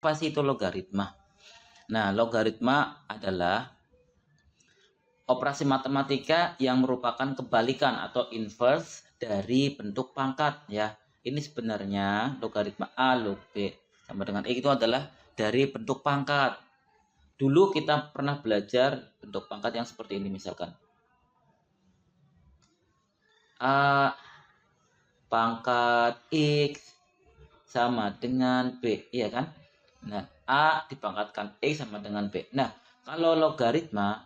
Apa sih itu logaritma? Nah, logaritma adalah operasi matematika yang merupakan kebalikan atau inverse dari bentuk pangkat ya. Ini sebenarnya logaritma A log B sama dengan X itu adalah dari bentuk pangkat. Dulu kita pernah belajar bentuk pangkat yang seperti ini misalkan. A pangkat X sama dengan B, iya kan? Nah, A dipangkatkan X sama dengan B. Nah, kalau logaritma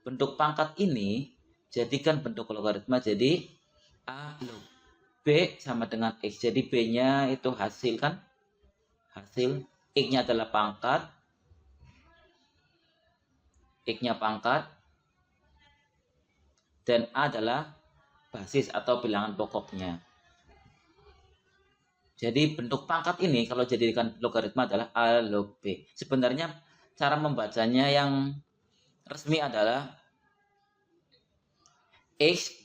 bentuk pangkat ini jadikan bentuk logaritma jadi A log B sama dengan X. Jadi B-nya itu hasil kan? Hasil. X-nya adalah pangkat. X-nya pangkat. Dan A adalah basis atau bilangan pokoknya. Jadi bentuk pangkat ini kalau jadikan logaritma adalah A log B. Sebenarnya cara membacanya yang resmi adalah X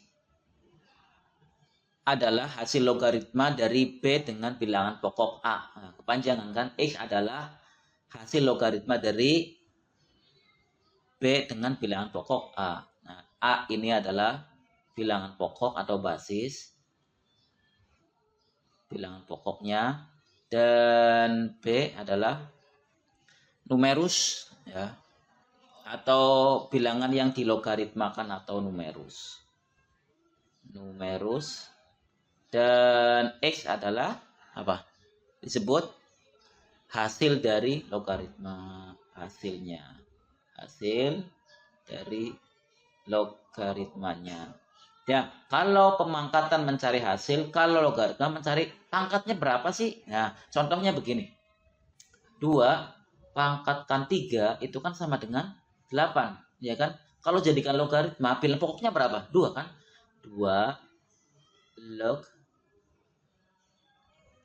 adalah hasil logaritma dari B dengan bilangan pokok A. Nah, kepanjangan kan, X adalah hasil logaritma dari B dengan bilangan pokok A. Nah, A ini adalah bilangan pokok atau basis, bilangan pokoknya, dan B adalah numerus ya, atau bilangan yang dilogaritmakan atau numerus. Dan X adalah apa? Disebut hasil dari logaritma. Hasil dari logaritmanya. Ya, kalau pemangkatan mencari hasil, kalau logaritma mencari pangkatnya berapa sih? Nah, contohnya begini. 2 pangkatkan 3 itu kan sama dengan 8, ya kan? Kalau jadikan logaritma, bilangan pokoknya berapa? 2 kan? 2 log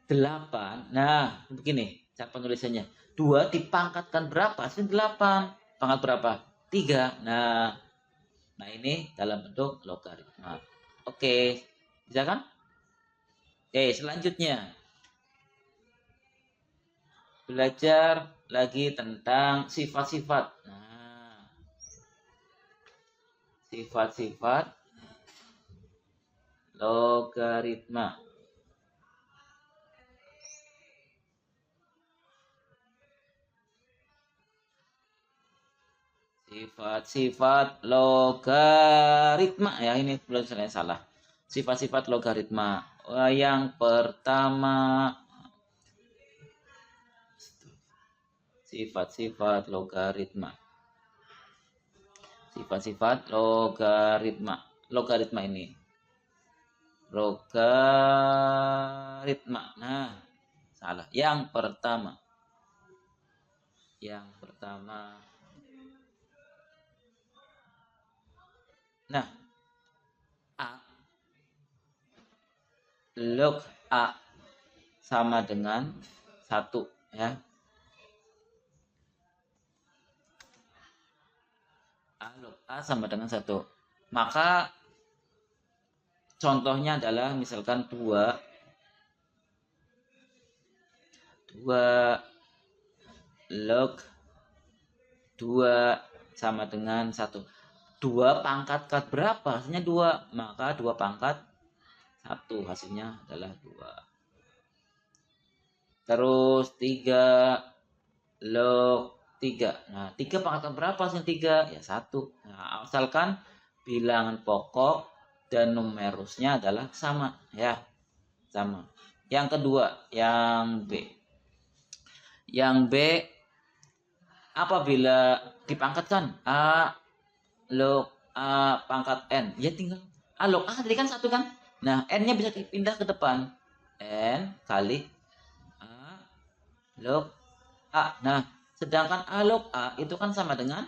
8. Nah, begini cara penulisannya. 2 dipangkatkan berapa? Hasil 8. Pangkat berapa? 3. Nah ini dalam bentuk logaritma. Oke, bisa kan? Oke, selanjutnya. Belajar lagi tentang sifat-sifat. Nah, sifat-sifat logaritma. Sifat-sifat logaritma ya, ini belum salah. Sifat-sifat logaritma. Yang pertama, sifat-sifat logaritma. Sifat-sifat logaritma. Logaritma ini. Logaritma. Nah, salah. Yang pertama. Nah, A log A sama dengan 1 ya. A log A sama dengan 1. Maka contohnya adalah misalkan 2 log 2 sama dengan 1. 2 pangkat berapa? Hasilnya 2. Maka 2 pangkat 1. Hasilnya adalah 2. Terus 3 log 3. Nah, 3 pangkat berapa hasilnya 3? Ya 1. Nah, asalkan bilangan pokok dan numerusnya adalah sama ya. Sama. Yang kedua, yang B. Yang B apabila dipangkatkan A log A pangkat N, ya tinggal A log A tadi kan 1 kan. Nah, N-nya bisa dipindah ke depan. N kali A log A. Nah, sedangkan A log A itu kan sama dengan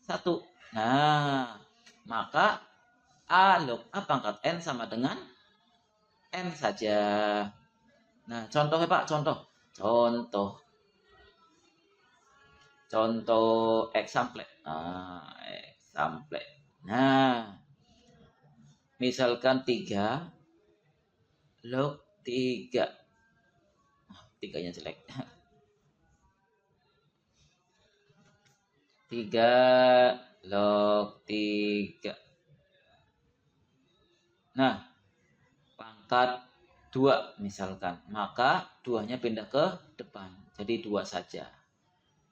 1. Nah, maka A log A pangkat N sama dengan N saja. Nah, contohnya Pak, contoh example. Nah, misalkan 3 log 3. 3-nya jelek. 3 log 3. Nah, pangkat 2 misalkan, maka 2-nya pindah ke depan, jadi 2 saja.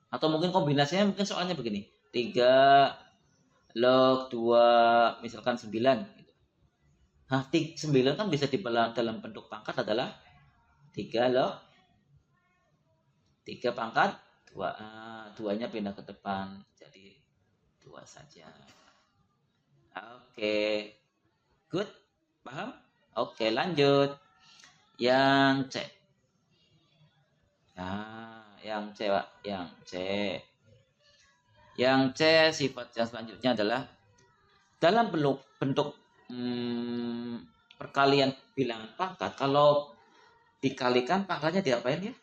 Atau mungkin kombinasinya mungkin soalnya begini, 3 log 2 misalkan 9 gitu. Nah, 9 kan bisa dibalas dalam bentuk pangkat adalah 3 log 3 pangkat 2. 2-nya pindah ke depan, jadi 2 saja. Oke, good, paham? Oke, lanjut. Yang C. Nah, yang C, Pak. Yang C. Yang C sifat yang selanjutnya adalah dalam bentuk perkalian bilangan pangkat. Kalau dikalikan pangkatnya diapain ya?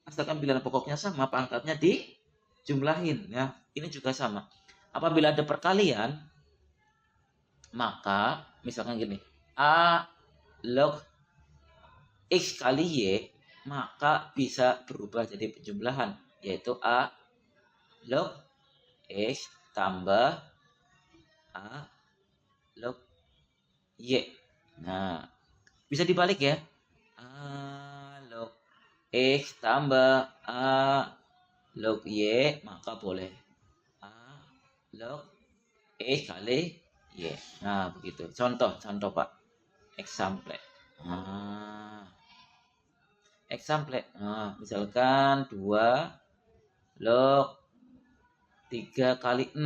Asalkan bilangan pokoknya sama, pangkatnya dijumlahin ya. Ini juga sama. Apabila ada perkalian, maka misalkan gini, A log X kali Y, maka bisa berubah jadi penjumlahan, yaitu A log X tambah A log Y. Nah, bisa dibalik ya. A log X tambah A log Y, maka boleh A log X kali Y. Nah, begitu. Contoh Pak. Example. Example. Misalkan 2 log 3 kali 6.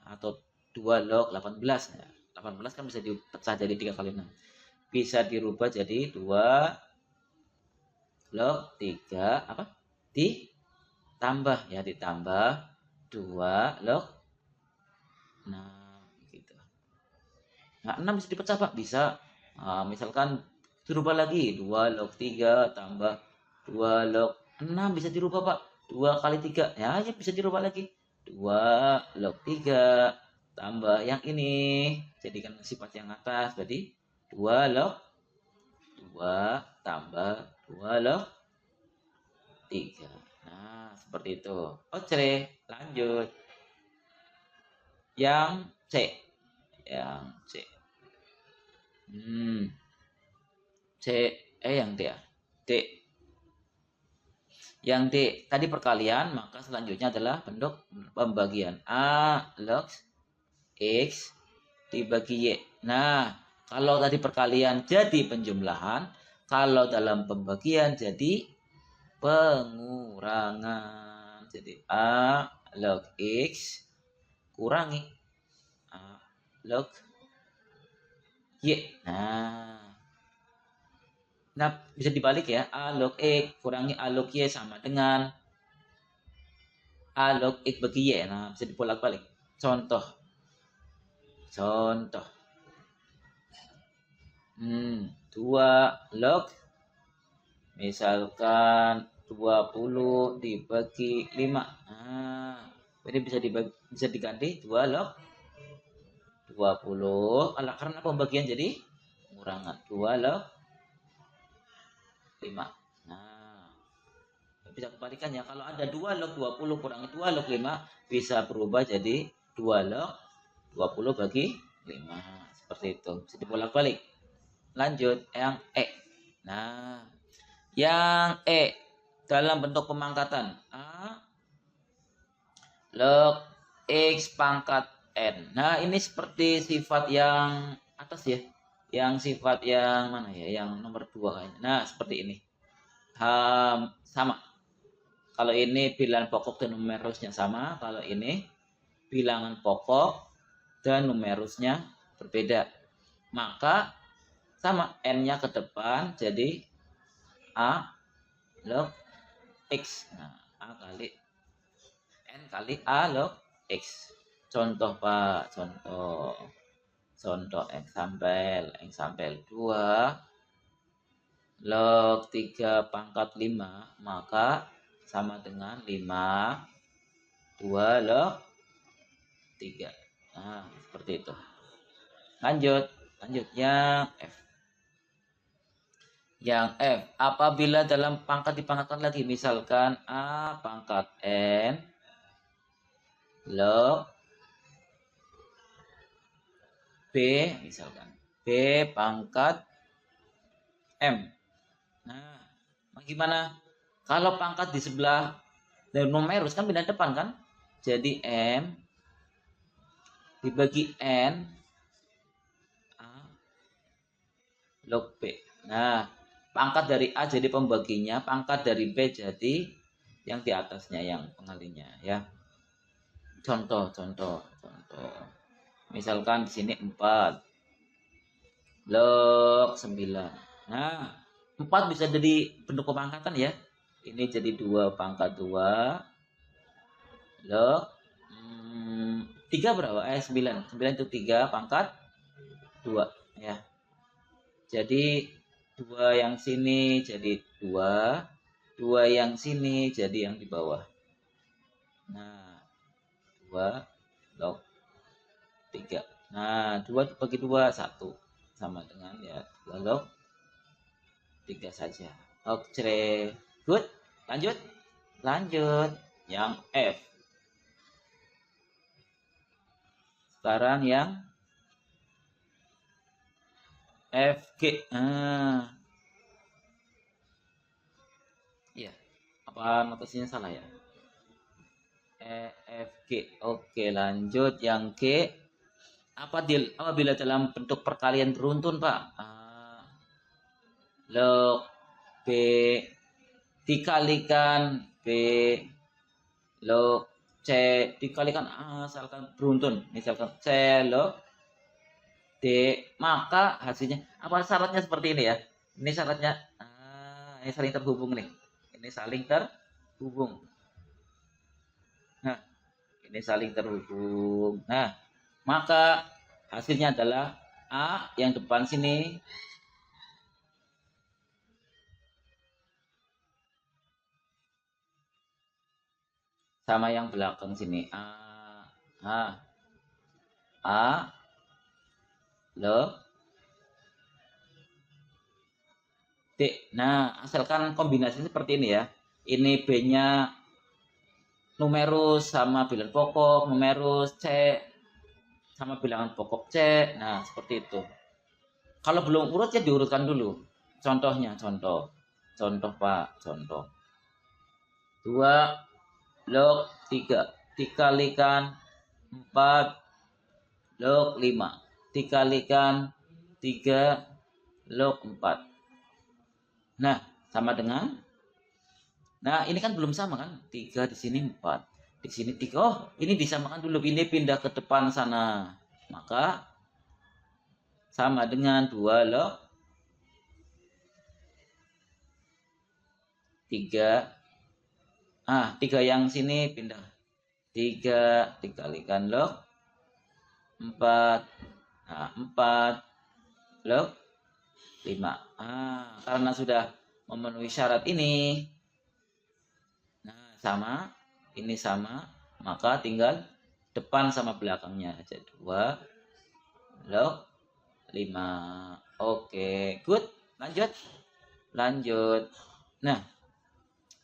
Atau 2 log 18. 18 kan bisa dipecah jadi 3 kali 6. Bisa dirubah jadi 2 log 3 apa? Ditambah 2 log 6 gitu. Nah, 6 bisa dipecah, Pak? Bisa. Misalkan dirubah lagi 2 log 3 tambah 2 log 6 bisa dirubah, Pak. 2 kali 3. Ya, bisa dirubah lagi. 2 log 3 tambah yang ini. Jadikan sifat yang atas. Jadi 2 log 2 tambah 2 log 3. Nah, seperti itu. Oke, lanjut. Yang C. Yang C. C. Yang D ya. D. Yang D tadi perkalian, maka selanjutnya adalah bentuk pembagian. A log X dibagi Y. Nah, kalau tadi perkalian jadi penjumlahan, kalau dalam pembagian jadi pengurangan. Jadi A log X kurangi A log Y. Nah, bisa dibalik ya. A log X kurangi A log Y sama dengan A log X bagi Y. Nah, bisa dibolak-balik. Contoh. 2 log misalkan 20 dibagi 5. Ini bisa diganti 2 log 20. Karena pembagian jadi pengurangan. 2 log 5. Nah, bisa kebalikannya. Kalau ada 2 log 20 kurangi 2 log 5, bisa berubah jadi 2 log 20 bagi 5. Seperti itu. Bisa dibolak-balik. Lanjut, yang E. Nah, yang E dalam bentuk pemangkatan. A log X pangkat N. Nah, ini seperti sifat yang atas ya. Yang sifat yang mana ya? Yang nomor 2 kayaknya. Nah, seperti ini. Sama. Kalau ini bilangan pokok dan numerusnya sama. Kalau ini bilangan pokok dan numerusnya berbeda. Maka sama, N-nya ke depan. Jadi A log X. Nah, A kali N kali A log X. Contoh, Pak. Contoh example 2 log 3 pangkat 5, maka sama dengan 5 2 log 3. Nah, seperti itu. Lanjut yang F. Yang F, apabila dalam pangkat dipangkatkan lagi, misalkan A pangkat N log B, misalkan B pangkat M. Nah, gimana? Kalau pangkat di sebelah dari numerus kan pindah depan kan? Jadi M dibagi N A log B. Nah, pangkat dari A jadi pembaginya, pangkat dari B jadi yang di atasnya, yang pengalinya ya. Contoh. Misalkan di sini 4 log 9. Nah, 4 bisa jadi bentuk pemangkatan ya. Ini jadi 2 pangkat 2 log 3 berapa? 9. 9 itu 3 pangkat 2 ya. Jadi 2 yang sini jadi 2, 2 yang sini jadi yang di bawah. Nah, 2 log 3. Nah, 2 bagi 2 1 sama dengan ya 2 log 3 saja. Oke, good. Lanjut yang F. Sekarang yang FG. Iya. Apa notasinya salah ya? FG. Oke, lanjut yang G. Apabila dalam bentuk perkalian beruntun, Pak? Log B dikalikan B log C dikalikan asalkan beruntun. Misalkan C log D, maka hasilnya apa syaratnya seperti ini ya? Ini syaratnya ini saling terhubung nih. Ini saling terhubung. Nah, ini saling terhubung. Nah, maka hasilnya adalah A yang depan sini sama yang belakang sini. A log D. Nah, asalkan kombinasi seperti ini ya. Ini B-nya numerus sama bilangan pokok, numerus C sama bilangan pokok C. Nah, seperti itu. Kalau belum urut ya diurutkan dulu. Contohnya, contoh Pak, contoh. 2 log 3 dikalikan 4 log 5 dikalikan 3 log 4. Nah, sama dengan ini kan belum sama kan? 3 di sini 4. Di sini 3. Oh, ini disamakan dulu. Ini pindah ke depan sana. Maka sama dengan 2 log 3. 3 yang sini pindah. 3 dikalikan log 4. 4 log 5. Karena sudah memenuhi syarat ini. Nah, sama. Ini sama. Maka tinggal depan sama belakangnya aja. 2 log 5. Oke, good. Lanjut. Nah,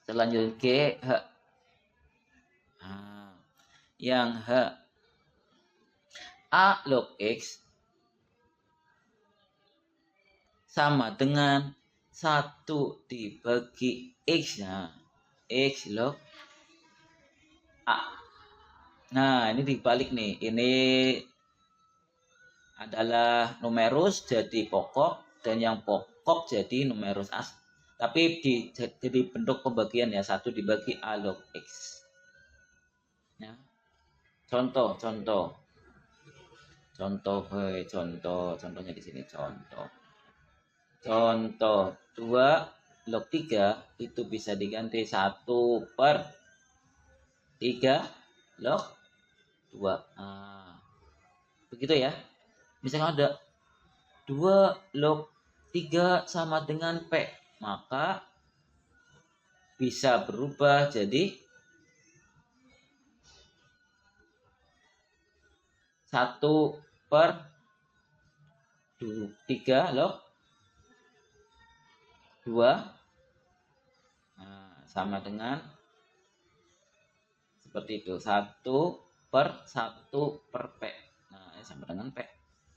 selanjutnya G, H. Yang H. A log X sama dengan 1 dibagi X. Nah, X log A. Nah, ini dibalik nih. Ini adalah numerus jadi pokok dan yang pokok jadi numerus as. Tapi jadi bentuk pembagian ya, 1 dibagi A log X. Ya. Contohnya di sini contoh 2 log 3 itu bisa diganti 1 per 3 log 2. Begitu ya. Misalnya ada 2 log 3 sama dengan P, maka bisa berubah jadi 1 per 3 log 2 sama dengan seperti itu, 1 per 1 per P. Nah, sama dengan P.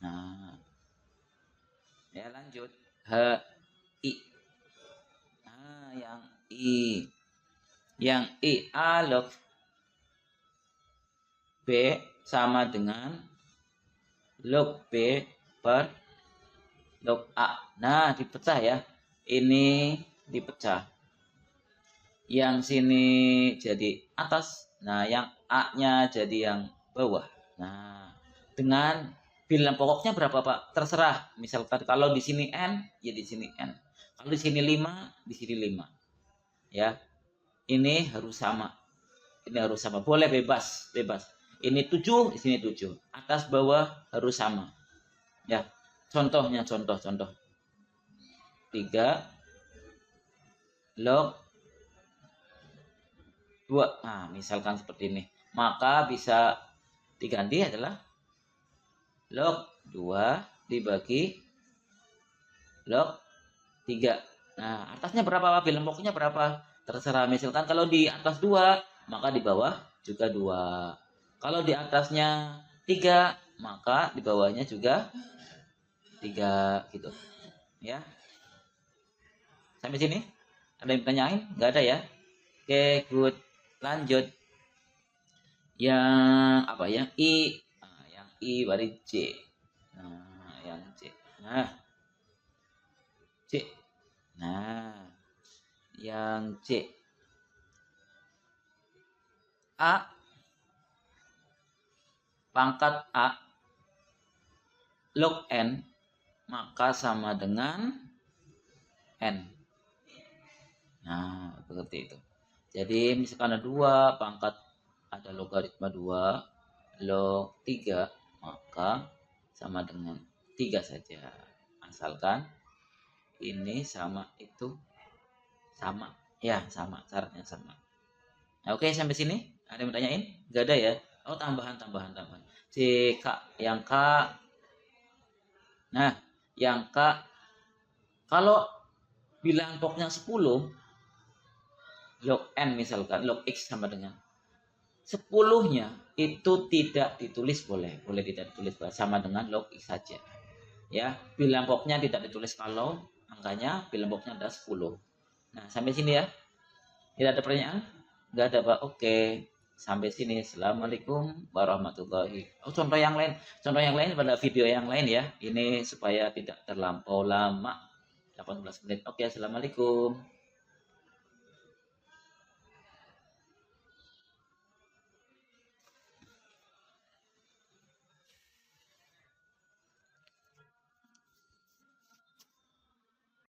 Nah, ya lanjut. HI. Nah, yang I. Yang I. A log B sama dengan log B per log A. Nah, dipecah ya. Ini dipecah. Yang sini jadi atas. Nah, yang A-nya jadi yang bawah. Nah, dengan bilangan pokoknya berapa, Pak? Terserah. Misalkan kalau di sini N, ya di sini N. Kalau di sini 5, di sini 5. Ya. Ini harus sama. Ini harus sama. Boleh bebas, bebas. Ini 7, di sini 7. Atas bawah harus sama. Ya. Contohnya, contoh. 3 log 2. Nah, misalkan seperti ini. Maka bisa diganti adalah log 2 dibagi log 3. Nah, atasnya berapa, Pak? Bilangan pokoknya berapa? Terserah. Misalkan kalau di atas 2, maka di bawah juga 2. Kalau di atasnya 3, maka di bawahnya juga 3 gitu. Ya. Sampai sini? Ada yang tanyain? Nggak ada ya? Oke, good. Lanjut. Yang apa? Yang I. Nah, yang I baru C. Nah, yang C. Nah, C. Nah, yang C. A pangkat A log N maka sama dengan N. Nah, seperti itu. Jadi misalkan ada 2 pangkat ada logaritma 2 log 3 maka sama dengan 3 saja. Asalkan ini sama itu sama. Ya, sama. Syaratnya sama. Nah, oke, sampai sini. Ada yang tanyain? Gak ada ya? Oh, tambahan. C, K. Yang K. Nah, yang K. Kalau bilangan pokoknya 10, log N misalkan, log X sama dengan 10-nya itu tidak ditulis boleh tidak ditulis sama dengan log X saja. Ya, bilangan pokoknya tidak ditulis kalau angkanya bilangan pokoknya ada 10. Nah, sampai sini ya. Tidak ada pertanyaan? Enggak ada, Pak. Oke. Sampai sini. Assalamualaikum warahmatullahi. Oh, contoh yang lain pada video yang lain ya. Ini supaya tidak terlampau lama. 18 menit. Oke, assalamualaikum.